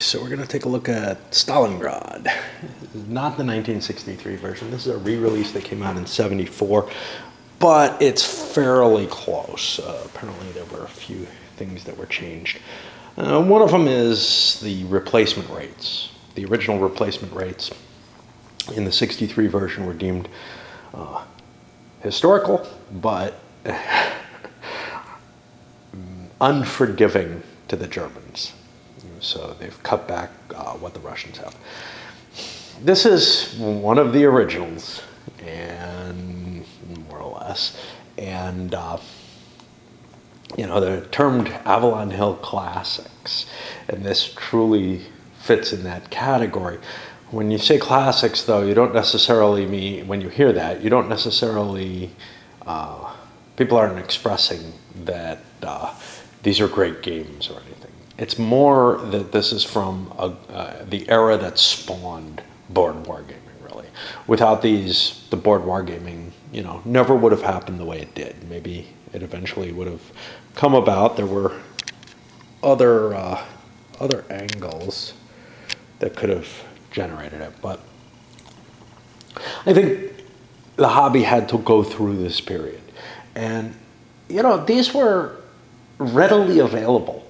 So we're going to take a look at Stalingrad. Not the 1963 version. This is a re-release that came out in '74, but it's fairly close. Apparently there were a few things that were changed. One of them is the replacement rates. The original replacement rates in the '63 version were deemed historical, but unforgiving to the Germans. So they've cut back what the Russians have. This is one of the originals, and more or less, and they're termed Avalon Hill classics, and this truly fits in that category. When you say classics, though, you don't necessarily mean, when you hear that, you don't necessarily, people aren't expressing that these are great games or anything. It's more that this is from the era that spawned board wargaming, really. Without these, the board wargaming, never would have happened the way it did. Maybe it eventually would have come about. There were other angles that could have generated it, but I think the hobby had to go through this period, and these were readily available.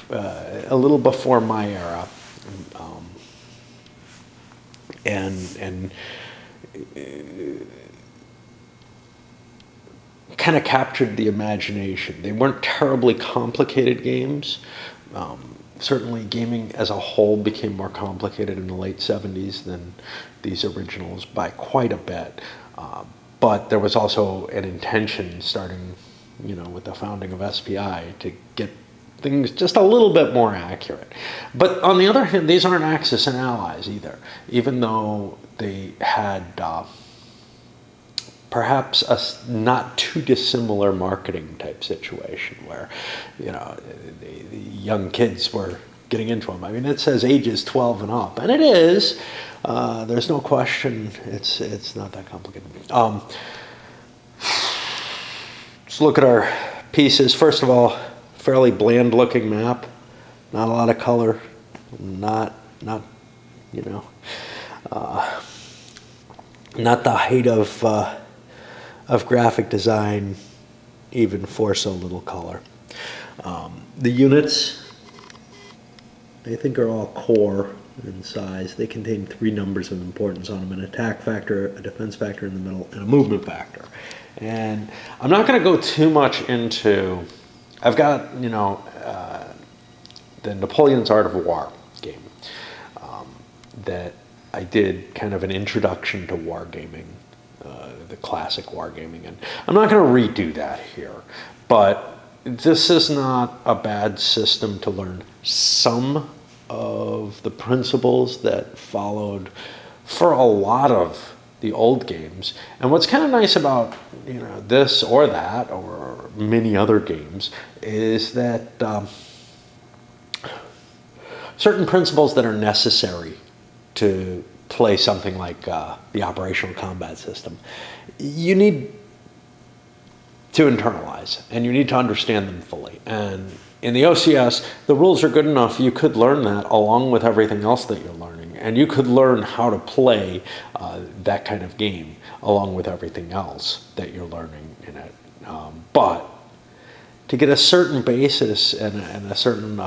A little before my era, and kind of captured the imagination. They weren't terribly complicated games. Certainly gaming as a whole became more complicated in the late '70s than these originals by quite a bit. But there was also an intention starting, with the founding of SPI to get things just a little bit more accurate. But on the other hand, these aren't Axis and Allies either, even though they had perhaps a not too dissimilar marketing type situation where, the young kids were getting into them. I mean, it says ages 12 and up, and it is. There's no question. It's not that complicated. Let's look at our pieces. First of all, fairly bland looking map, not a lot of color, not not the height of graphic design, even for so little color. The units, I think, are all core in size. They contain 3 numbers of importance on them: an attack factor, a defense factor in the middle, and a movement factor. And I'm not going to go too much into. I've got the Napoleon's Art of War game that I did kind of an introduction to wargaming, the classic wargaming, and I'm not going to redo that here. But this is not a bad system to learn some of the principles that followed for a lot of the old games. And what's kind of nice about this or that or many other games is that certain principles that are necessary to play something like the operational combat system, you need to internalize, and you need to understand them fully. And in the OCS, the rules are good enough. You could learn that along with everything else that you're learning, and you could learn how to play that kind of game along with everything else that you're learning in it. But to get a certain basis and a certain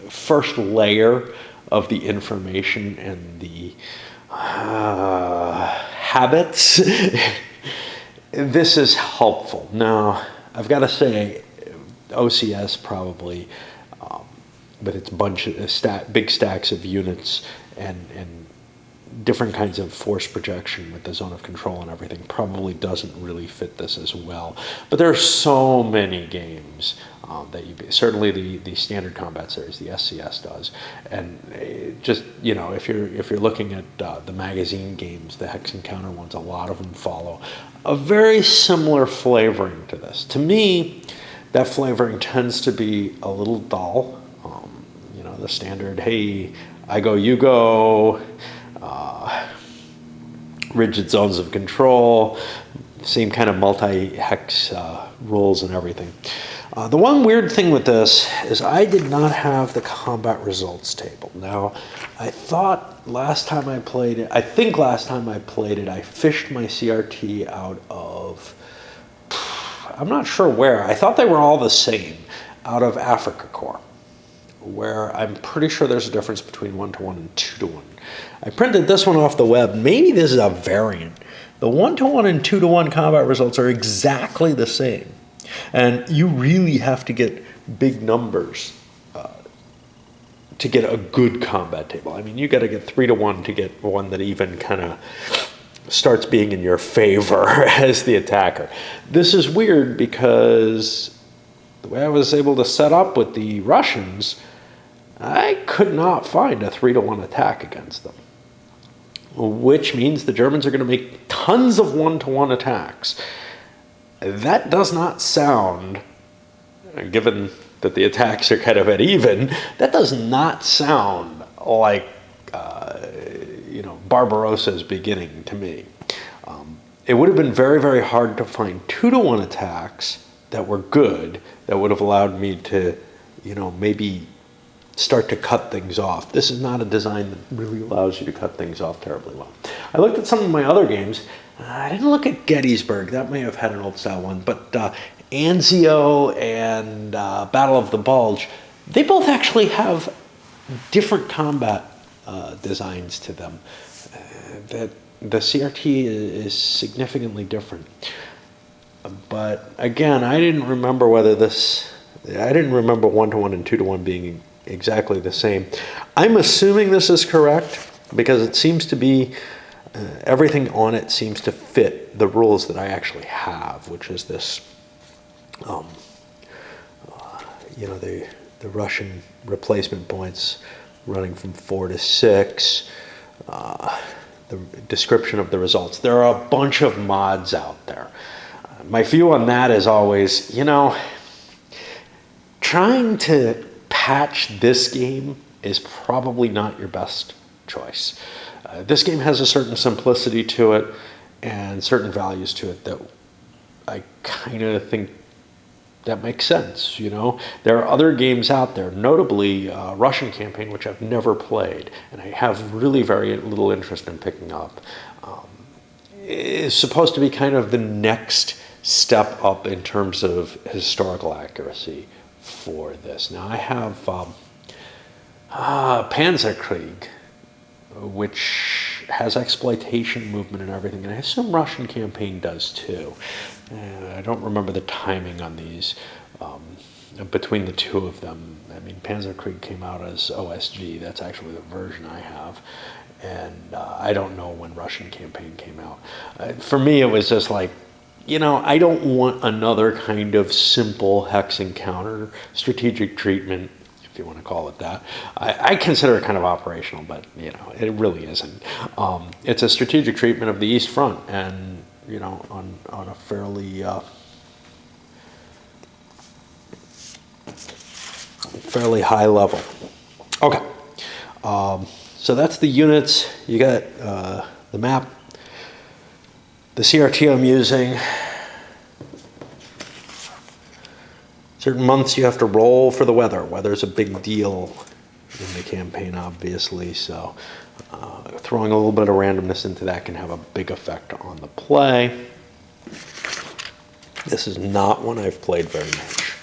first layer of the information and the habits, this is helpful. Now, I've got to say, OCS probably, with its bunch of big stacks of units and different kinds of force projection with the zone of control and everything, probably doesn't really fit this as well. But there are so many games that certainly the standard combat series, the SCS, does, and just if you're looking at the magazine games, the Hex and Counter ones, a lot of them follow a very similar flavoring to this. To me, that flavoring tends to be a little dull. The standard, hey, I go, you go, rigid zones of control, same kind of multi-hex rules and everything. The one weird thing with this is I did not have the combat results table. Now, I thought last time I played it, I fished my CRT out of, I'm not sure where. I thought they were all the same, out of Africa Corps, where I'm pretty sure there's a difference between 1-to-1 and 2-to-1. I printed this one off the web. Maybe this is a variant. The 1-to-1 and 2-to-1 combat results are exactly the same. And you really have to get big numbers to get a good combat table. I mean, you got to get 3-to-1 to get one that even kind of starts being in your favor as the attacker. This is weird because the way I was able to set up with the Russians, I could not find a 3-to-1 attack against them, which means the Germans are going to make tons of 1-to-1 attacks. That does not sound, given that the attacks are kind of at even, that does not sound like, Barbarossa's beginning to me. It would have been very, very hard to find 2-to-1 attacks that were good, that would have allowed me to, maybe start to cut things off. This is not a design that really allows you to cut things off terribly well. I looked at some of my other games. I didn't look at Gettysburg. That may have had an old style one, but Anzio and Battle of the Bulge, they both actually have different combat designs to them. That the CRT is significantly different. But again, I didn't remember 1-to-1 and 2-to-1 being exactly the same. I'm assuming this is correct because it seems to be, everything on it seems to fit the rules that I actually have, which is this, the Russian replacement points running from 4 to 6, the description of the results. There are a bunch of mods out there. My view on that is always, trying to patch this game is probably not your best choice. This game has a certain simplicity to it and certain values to it that I kind of think that makes sense, There are other games out there, notably Russian Campaign, which I've never played, and I have really very little interest in picking up. It's supposed to be kind of the next step up in terms of historical accuracy for this. Now I have Panzerkrieg, which has exploitation movement and everything, and I assume Russian Campaign does too. I don't remember the timing on these between the two of them. I mean, Panzerkrieg came out as OSG. That's actually the version I have. And I don't know when Russian Campaign came out. For me, it was just like, I don't want another kind of simple hex encounter, strategic treatment, if you want to call it that. I consider it kind of operational, but, it really isn't. It's a strategic treatment of the East Front, and, on a fairly high level. Okay. So that's the units. You got the map, the CRT I'm using. Certain months you have to roll for the weather. Weather's a big deal in the campaign, obviously, so throwing a little bit of randomness into that can have a big effect on the play. This is not one I've played very much.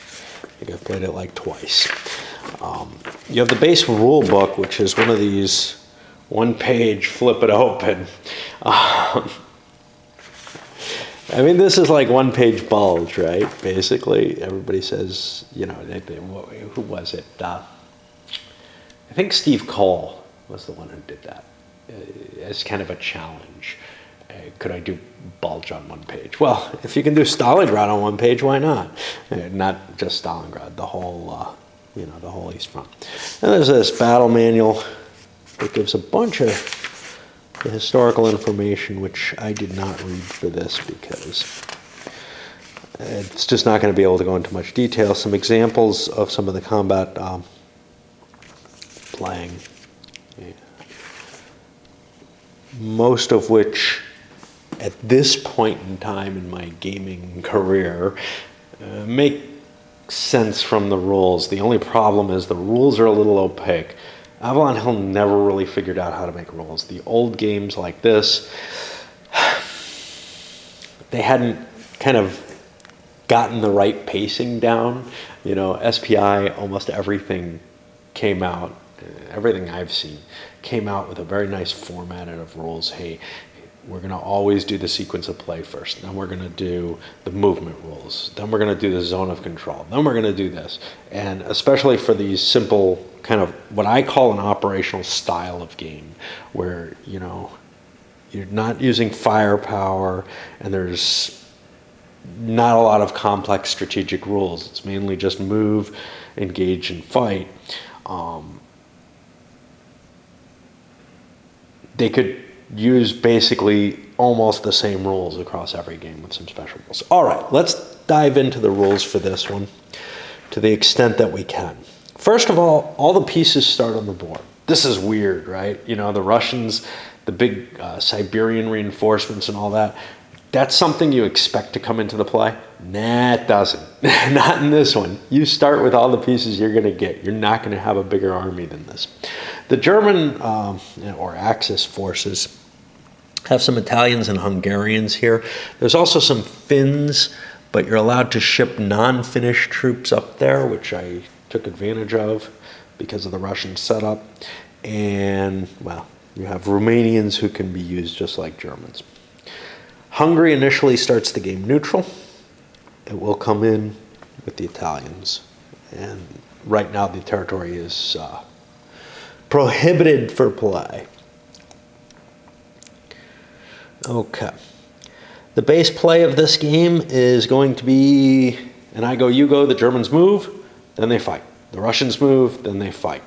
I think I've played it like twice. You have the base rule book, which is one of these one-page flip it open. I mean, this is like one-page bulge, right? Basically, everybody says, who was it? I think Steve Cole was the one who did that as kind of a challenge. Could I do bulge on one page? Well, if you can do Stalingrad on one page, why not? Not just Stalingrad, the whole, the whole East Front. And there's this battle manual that gives a bunch of the historical information, which I did not read for this because it's just not going to be able to go into much detail. Some examples of some of the combat playing, most of which at this point in time in my gaming career make sense from the rules. The only problem is the rules are a little opaque. Avalon Hill never really figured out how to make rules. The old games like this, they hadn't kind of gotten the right pacing down. You know, SPI, almost everything came out, everything I've seen, came out with a very nice formatted of rules. Hey, we're going to always do the sequence of play first. Then we're going to do the movement rules. Then we're going to do the zone of control. Then we're going to do this. And especially for these simple kind of what I call an operational style of game where, you know, you're not using firepower and there's not a lot of complex strategic rules. It's mainly just move, engage, and fight. They could use basically almost the same rules across every game with some special rules. All right, let's dive into the rules for this one to the extent that we can. First of all the pieces start on the board. This is weird, right? You know, the Russians, the big Siberian reinforcements and all that, that's something you expect to come into the play? Nah, it doesn't. Not in this one. You start with all the pieces you're going to get. You're not going to have a bigger army than this. The German or Axis forces have some Italians and Hungarians here. There's also some Finns, but you're allowed to ship non-Finnish troops up there, which I took advantage of because of the Russian setup. And, well, you have Romanians who can be used just like Germans. Hungary initially starts the game neutral. It will come in with the Italians. And right now the territory is prohibited for play. Okay. The base play of this game is going to be an I go, you go, the Germans move, then they fight. The Russians move, then they fight.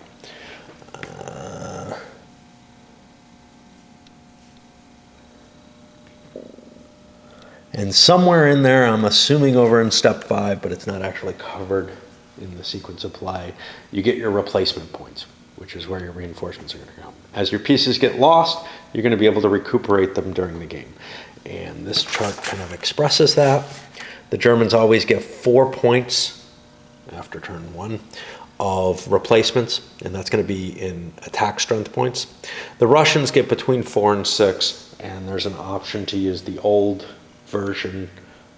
And somewhere in there, I'm assuming over in step 5, but it's not actually covered in the sequence of play, you get your replacement points, which is where your reinforcements are going to come. As your pieces get lost, you're going to be able to recuperate them during the game. And this chart kind of expresses that. The Germans always get 4 points after turn 1 of replacements, and that's going to be in attack strength points. The Russians get between 4 and 6, and there's an option to use the old version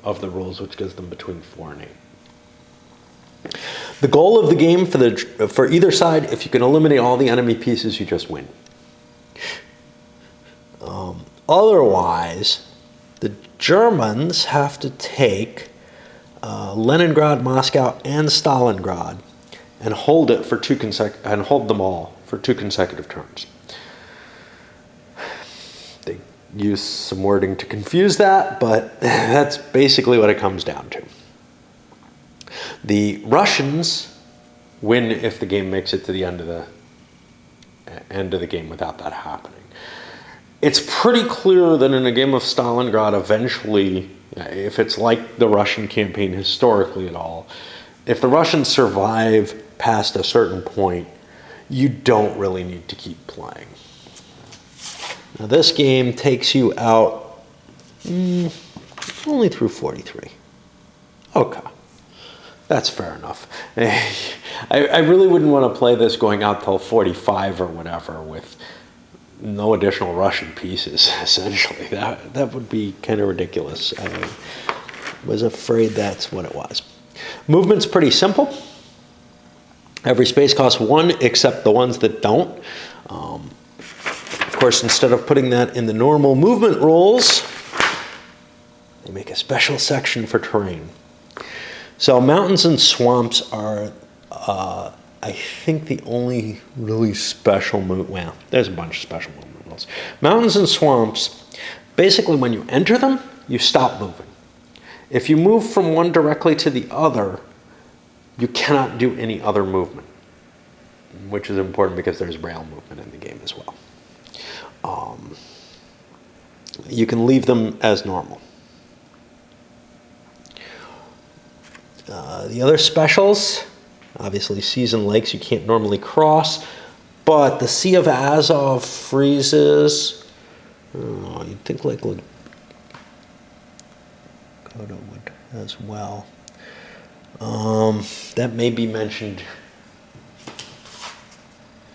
of the rules, which gives them between 4 and 8. The goal of the game for either side, if you can eliminate all the enemy pieces, you just win. Otherwise, the Germans have to take Leningrad, Moscow, and Stalingrad and hold it for hold them all for 2 consecutive turns. They use some wording to confuse that, but that's basically what it comes down to. The Russians win if the game makes it to the end of the game without that happening. It's pretty clear that in a game of Stalingrad, eventually, if it's like the Russian campaign historically at all, if the Russians survive past a certain point, you don't really need to keep playing. Now this game takes you out only through 43. Okay. That's fair enough. I really wouldn't want to play this going out till 45 or whatever with no additional Russian pieces, essentially. That would be kind of ridiculous. I was afraid that's what it was. Movement's pretty simple. Every space costs 1 except the ones that don't. Of course, instead of putting that in the normal movement rules, they make a special section for terrain. So mountains and swamps are, I think, the only really special move. Well, there's a bunch of special movement rules. Mountains and swamps, basically when you enter them, you stop moving. If you move from one directly to the other, you cannot do any other movement, which is important because there's rail movement in the game as well. You can leave them as normal. The other specials, obviously seas and lakes you can't normally cross, but the Sea of Azov freezes. You'd think like Lakota would as well. That may be mentioned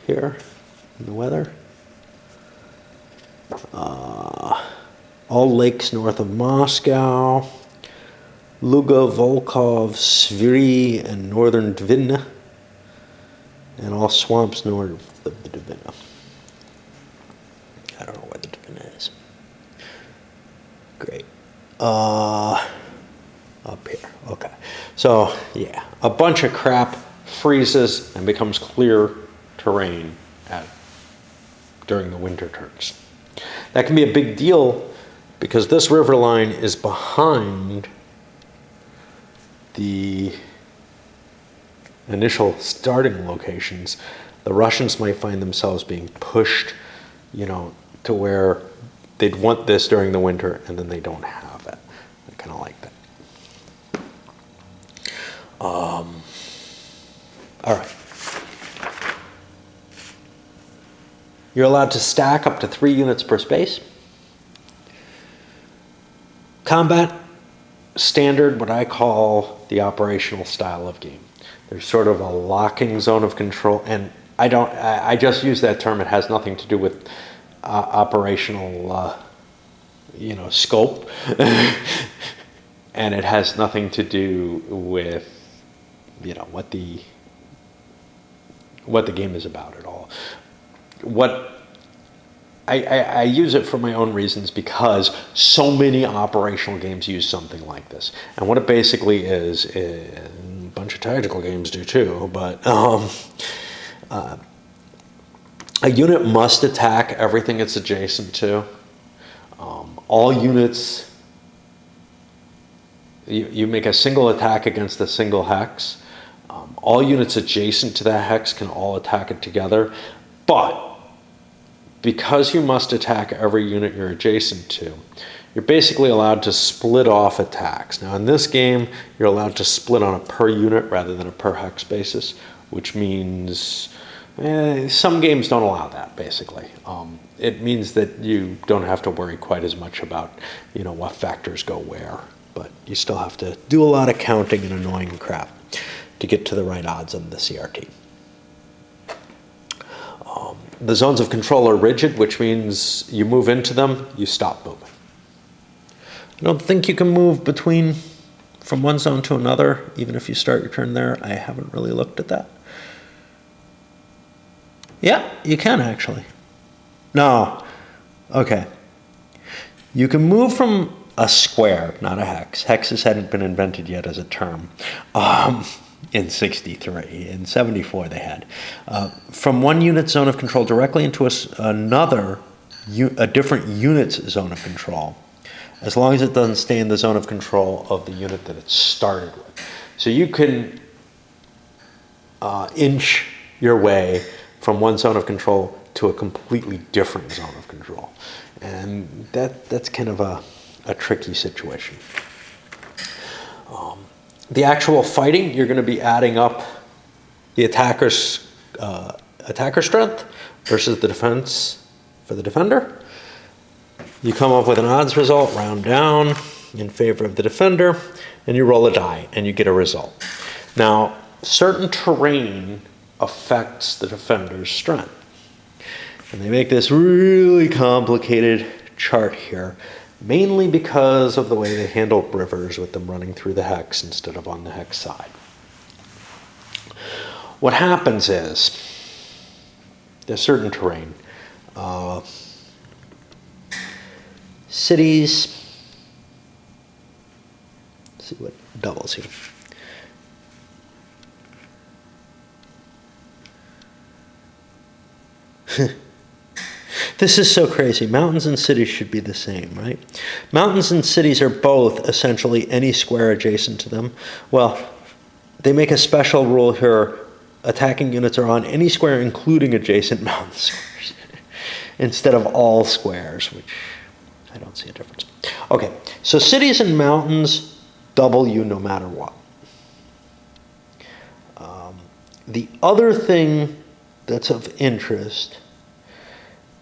here in the weather. All lakes north of Moscow, Luga, Volkhov, Sviri, and northern Dvina, and all swamps north of the Dvina. I don't know where the Dvina is. Great. Up here. Okay. So, yeah, a bunch of crap freezes and becomes clear terrain during the winter turns. That can be a big deal because this river line is behind the initial starting locations. The Russians might find themselves being pushed, to where they'd want this during the winter and then they don't have it. I kind of like that. All right. You're allowed to stack up to 3 units per space. Combat, standard, what I call the operational style of game. There's sort of a locking zone of control, and I just use that term. It has nothing to do with operational, scope, and it has nothing to do with, what the game is about at all. I use it for my own reasons because so many operational games use something like this. And what it basically is a bunch of tactical games do too, but a unit must attack everything it's adjacent to. All units, you make a single attack against a single hex. All units adjacent to that hex can all attack it together, but because you must attack every unit you're adjacent to, you're basically allowed to split off attacks. Now in this game, you're allowed to split on a per unit rather than a per hex basis, which means some games don't allow that, basically. It means that you don't have to worry quite as much about, what factors go where, but you still have to do a lot of counting and annoying crap to get to the right odds on the CRT. The zones of control are rigid, which means you move into them, you stop moving. I don't think you can move from one zone to another, even if you start your turn there. I haven't really looked at that. Yeah, you can actually. No. Okay. You can move from a square, not a hex. Hexes hadn't been invented yet as a term. In 63. In 74 they had. From one unit zone of control directly into a different unit's zone of control, as long as it doesn't stay in the zone of control of the unit that it started with. So you can inch your way from one zone of control to a completely different zone of control. And that's kind of a tricky situation. The actual fighting, you're going to be adding up the attacker's attacker strength versus the defense for the defender. You come up with an odds result, round down in favor of the defender, and you roll a die and you get a result. Now, certain terrain affects the defender's strength. And they make this really complicated chart here, mainly because of the way they handle rivers with them running through the hex instead of on the hex side. What happens is, there's certain terrain. Cities, let's see what doubles here. This is so crazy. Mountains and cities should be the same, right? Mountains and cities are both essentially any square adjacent to them. Well, they make a special rule here. Attacking units are on any square, including adjacent mountain squares, instead of all squares, which I don't see a difference. Okay, so cities and mountains double you no matter what. The other thing that's of interest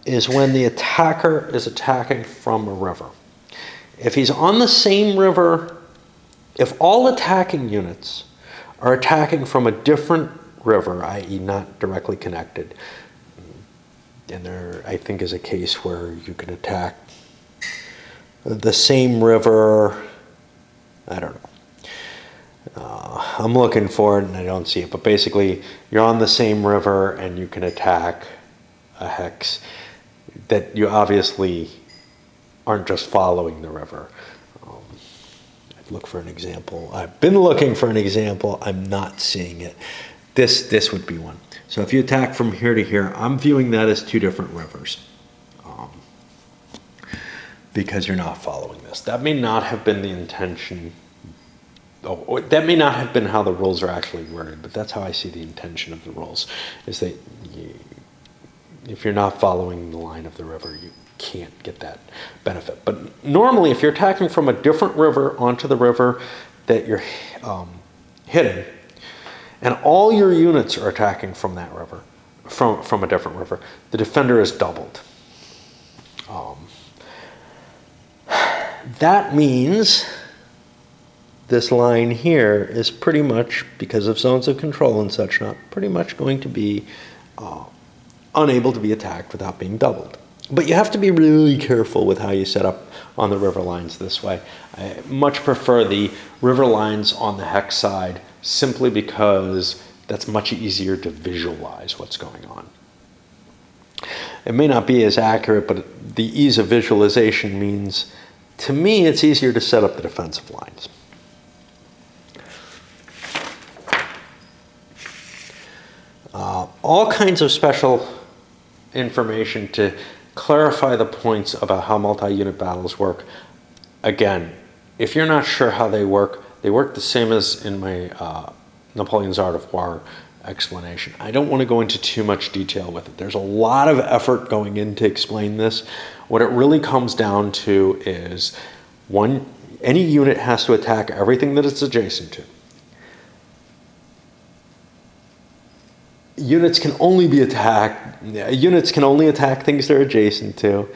is when the attacker is attacking from a river. If he's on the same river, if all attacking units are attacking from a different river, i.e. not directly connected, and there, I think, is a case where you can attack the same river, I don't know. I'm looking for it and I don't see it, but basically you're on the same river and you can attack a hex that you obviously aren't just following the river. I'd look for an example. I've been looking for an example. I'm not seeing it. This would be one. So if you attack from here to here, I'm viewing that as two different rivers. Because you're not following this. That may not have been the intention. Oh, that may not have been how the rules are actually worded, but that's how I see the intention of the rules, is that if you're not following the line of the river, you can't get that benefit. But normally, if you're attacking from a different river onto the river that you're hitting, and all your units are attacking from that river, from a different river, the defender is doubled. That means this line here is pretty much, because of zones of control and such, not pretty much going to be unable to be attacked without being doubled. But you have to be really careful with how you set up on the river lines this way. I much prefer the river lines on the hex side simply because that's much easier to visualize what's going on. It may not be as accurate, but the ease of visualization means, to me, it's easier to set up the defensive lines. All kinds of special information to clarify the points about how multi-unit battles work. Again, if you're not sure how they work the same as in my Napoleon's Art of War explanation. I don't want to go into too much detail with it. There's a lot of effort going in to explain this. What it really comes down to is, any unit has to attack everything that it's adjacent to. Units can only attack things they're adjacent to.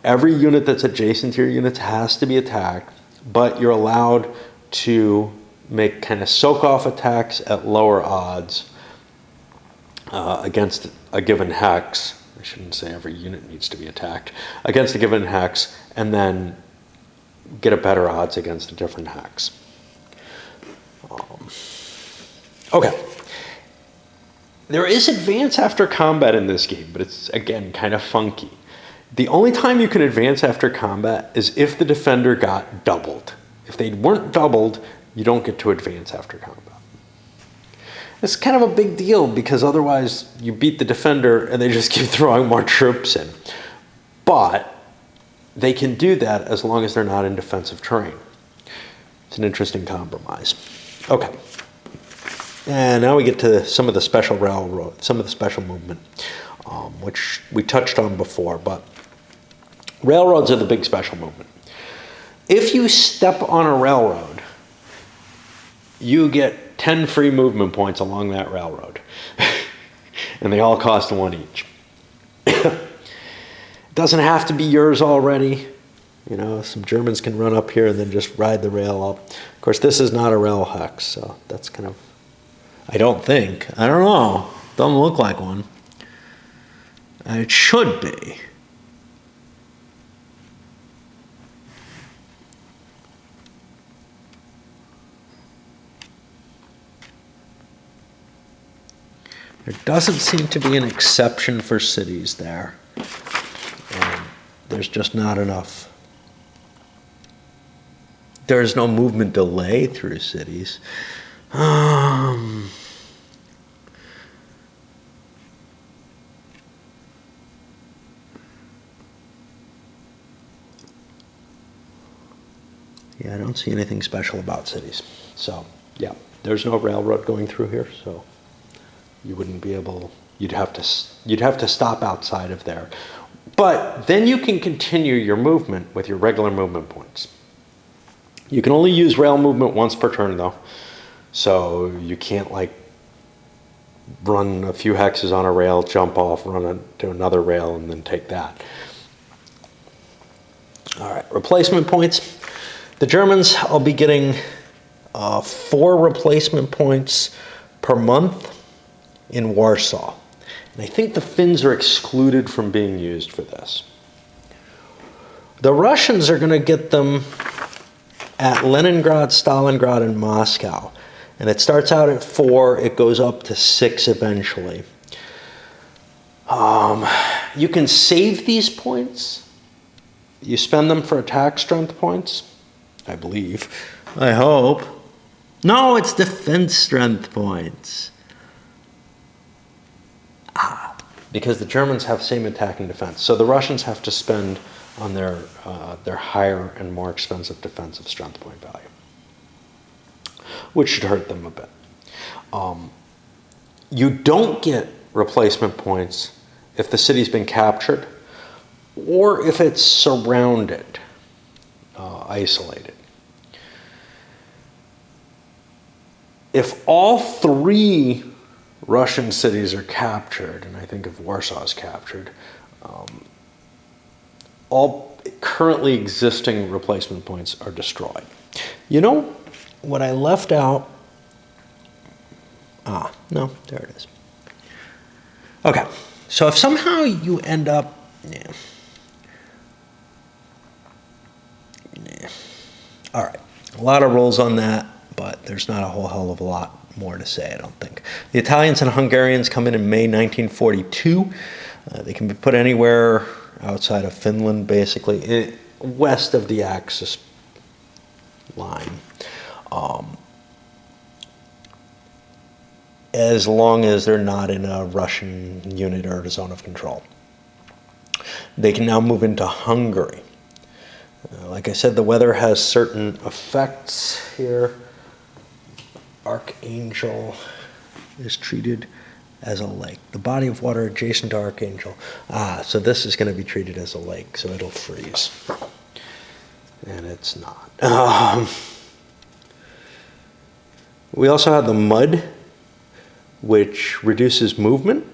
Every unit that's adjacent to your units has to be attacked, but you're allowed to make kind of soak-off attacks at lower odds against a given hex. I shouldn't say every unit needs to be attacked. Against a given hex, and then get a better odds against a different hex. Okay. There is advance after combat in this game, but it's, again, kind of funky. The only time you can advance after combat is if the defender got doubled. If they weren't doubled, you don't get to advance after combat. It's kind of a big deal because otherwise you beat the defender and they just keep throwing more troops in. But they can do that as long as they're not in defensive terrain. It's an interesting compromise. Okay. And now we get to some of the special railroad, some of the special movement, which we touched on before, but railroads are the big special movement. If you step on a railroad, you get 10 free movement points along that railroad. And they all cost 1 each. It doesn't have to be yours already. You know, some Germans can run up here and then just ride the rail up. Of course, this is not a rail hex, so that's kind of, I don't think. I don't know. Doesn't look like one. It should be. There doesn't seem to be an exception for cities there. There's just not enough. There's no movement delay through cities. Yeah, I don't see anything special about cities. So, yeah, there's no railroad going through here, so you wouldn't be able, you'd have to stop outside of there. But then you can continue your movement with your regular movement points. You can only use rail movement once per turn, though. So you can't, like, run a few hexes on a rail, jump off, run to another rail, and then take that. All right, replacement points. The Germans, I'll be getting 4 replacement points per month in Warsaw. And I think the Finns are excluded from being used for this. The Russians are going to get them at Leningrad, Stalingrad, and Moscow. And it starts out at 4, it goes up to 6 eventually. You can save these points. You spend them for attack strength points, I believe. I hope. No, it's defense strength points. Because the Germans have same attack and defense. So the Russians have to spend on their higher and more expensive defensive strength point value, which should hurt them a bit. You don't get replacement points if the city's been captured or if it's surrounded, isolated. If all 3 Russian cities are captured, and I think if Warsaw is captured, all currently existing replacement points are destroyed. You know what I left out? No, there it is. Okay, so if somehow you end up, all right, a lot of rules on that, but there's not a whole hell of a lot more to say, I don't think. The Italians and Hungarians come in May 1942. They can be put anywhere outside of Finland, basically, west of the Axis line. As long as they're not in a Russian unit or a zone of control. They can now move into Hungary. Like I said, the weather has certain effects here. Archangel is treated as a lake. The body of water adjacent to Archangel. So this is going to be treated as a lake, so it'll freeze. And it's not. We also have the mud, which reduces movement.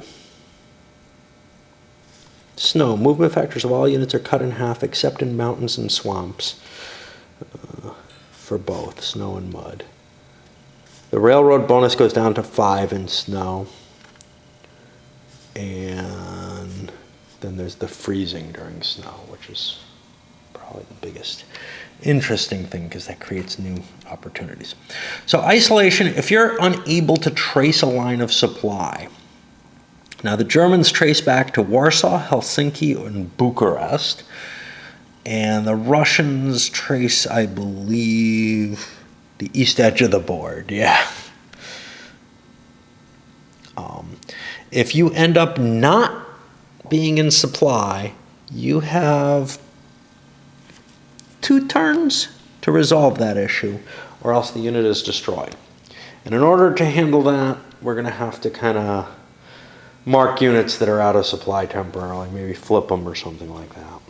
Snow. Movement factors of all units are cut in half except in mountains and swamps for both snow and mud. The railroad bonus goes down to 5 in snow. And then there's the freezing during snow, which is probably the biggest interesting thing because that creates new opportunities. So isolation, if you're unable to trace a line of supply. Now the Germans trace back to Warsaw, Helsinki, and Bucharest. And the Russians trace, I believe, the east edge of the board, yeah. If you end up not being in supply, you have 2 turns to resolve that issue, or else the unit is destroyed. And in order to handle that, we're going to have to kind of mark units that are out of supply temporarily, maybe flip them or something like that,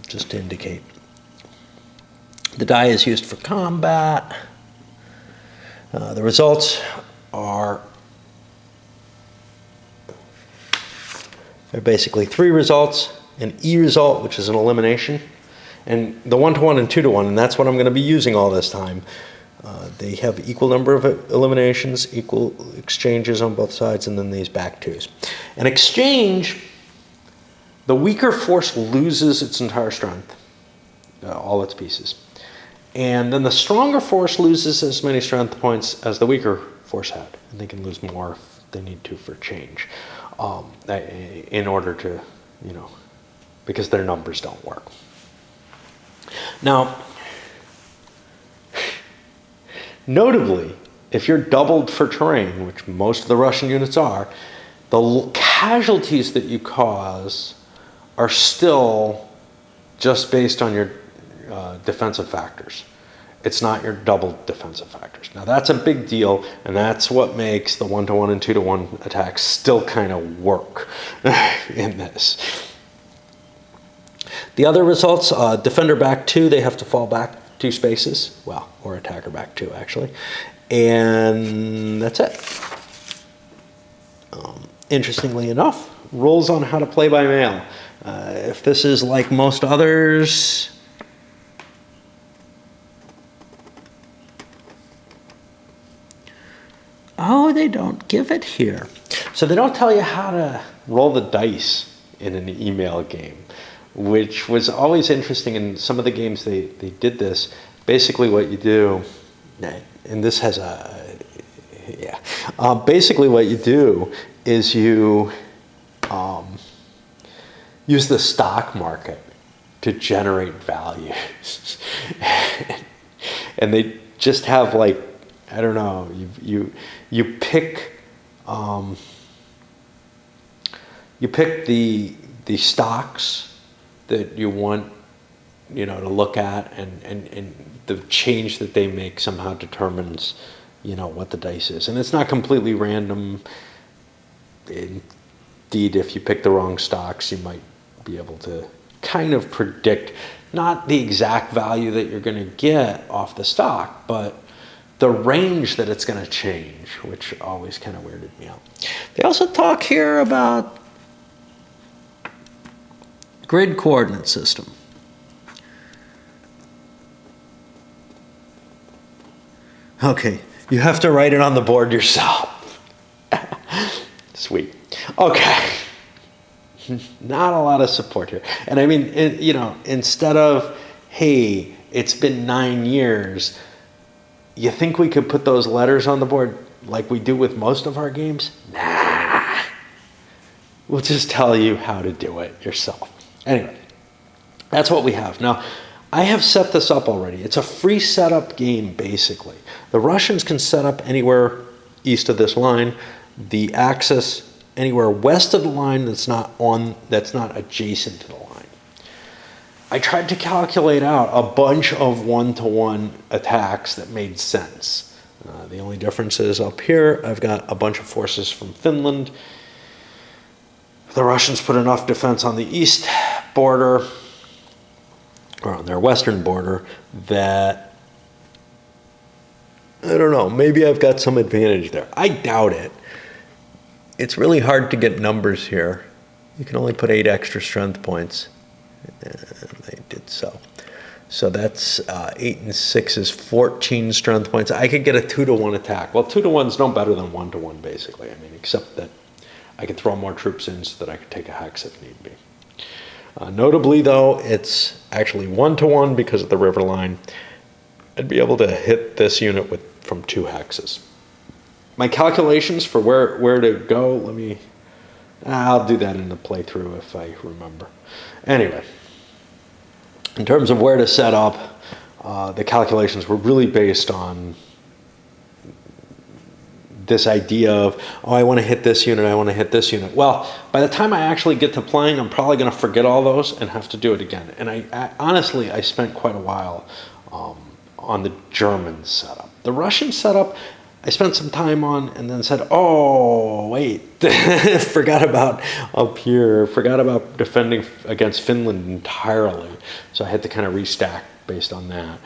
just to indicate. The die is used for combat. The results are basically 3 results, an E result, which is an elimination, and the 1-to-1 and 2-to-1, and that's what I'm going to be using all this time. They have equal number of eliminations, equal exchanges on both sides, and then these back 2s. An exchange, the weaker force loses its entire strength, all its pieces. And then the stronger force loses as many strength points as the weaker force had. And they can lose more if they need to for change. In order to, because their numbers don't work. Now, notably, if you're doubled for terrain, which most of the Russian units are, the casualties that you cause are still just based on your defensive factors. It's not your double defensive factors. Now that's a big deal, and that's what makes the 1-to-1 and 2-to-1 attacks still kind of work in this. The other results, defender back 2, they have to fall back 2 spaces, well, or attacker back 2 actually, and that's it. Interestingly enough, rules on how to play by mail. If this is like most others, don't give it here. So they don't tell you how to roll the dice in an email game, which was always interesting. In some of the games they did this. Basically what you do, and this has basically what you do is you use the stock market to generate value. And they just have like, I don't know, you pick the stocks that you want, to look at, and the change that they make somehow determines, what the dice is. And it's not completely random. Indeed, if you pick the wrong stocks, you might be able to kind of predict not the exact value that you're going to get off the stock, but the range that it's going to change, which always kind of weirded me out. They also talk here about grid coordinate system. Okay, you have to write it on the board yourself. Sweet. Okay. Not a lot of support here. And I mean, instead of, hey, it's been 9 years, you think we could put those letters on the board like we do with most of our games? Nah. We'll just tell you how to do it yourself. Anyway, that's what we have. Now, I have set this up already. It's a free setup game, basically. The Russians can set up anywhere east of this line. The Axis anywhere west of the line that's not adjacent to the line. I tried to calculate out a bunch of one-to-one attacks that made sense. The only difference is up here, I've got a bunch of forces from Finland. The Russians put enough defense on the east border, or on their western border, that, I don't know, maybe I've got some advantage there. I doubt it. It's really hard to get numbers here. You can only put 8 extra strength points. And they did so. So that's 8 and 6 is 14 strength points. I could get a 2-to-1 attack. Well, 2-to-1's no better than 1-to-1, basically. I mean, except that I could throw more troops in so that I could take a hex if need be. Notably, though, it's actually 1-to-1 because of the river line. I'd be able to hit this unit from 2 hexes. My calculations for where to go, I'll do that in the playthrough if I remember. Anyway, in terms of where to set up, the calculations were really based on this idea of, I want to hit this unit, I want to hit this unit. Well, by the time I actually get to playing, I'm probably going to forget all those and have to do it again. And I honestly spent quite a while on the German setup. The Russian setup, I spent some time on and then said, oh, wait, forgot about up here, forgot about defending against Finland entirely. So I had to kind of restack based on that.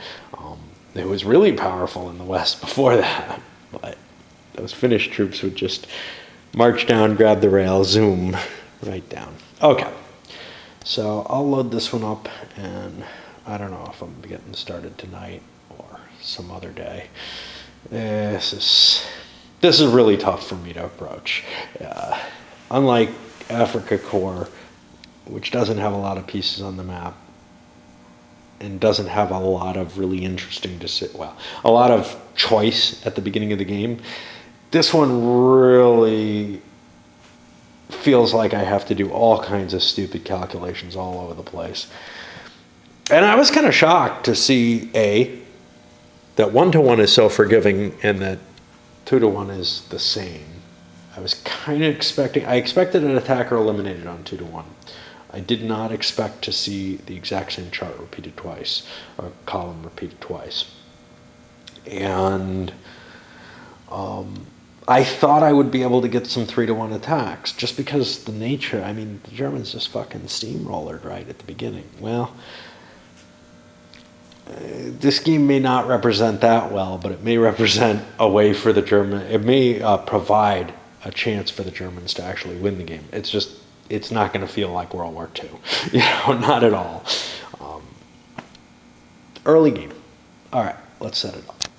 It was really powerful in the West before that, but those Finnish troops would just march down, grab the rail, zoom right down. Okay, so I'll load this one up, and I don't know if I'm getting started tonight or some other day. This is really tough for me to approach. Unlike Africa Corps, which doesn't have a lot of pieces on the map and doesn't have a lot of really interesting a lot of choice at the beginning of the game, this one really feels like I have to do all kinds of stupid calculations all over the place. And I was kind of shocked to see, that 1-to-1 is so forgiving and that 2-to-1 is the same. I was kind of I expected an attacker eliminated on 2-to-1. I did not expect to see the exact same chart repeated twice, or column repeated twice. And I thought I would be able to get some 3-to-1 attacks, just because the nature, the Germans just fucking steamrollered right at the beginning. Well, this game may not represent that well, but it may represent a way for the German. It may provide a chance for the Germans to actually win the game. It's not going to feel like World War II, not at all. Early game. All right, let's set it up.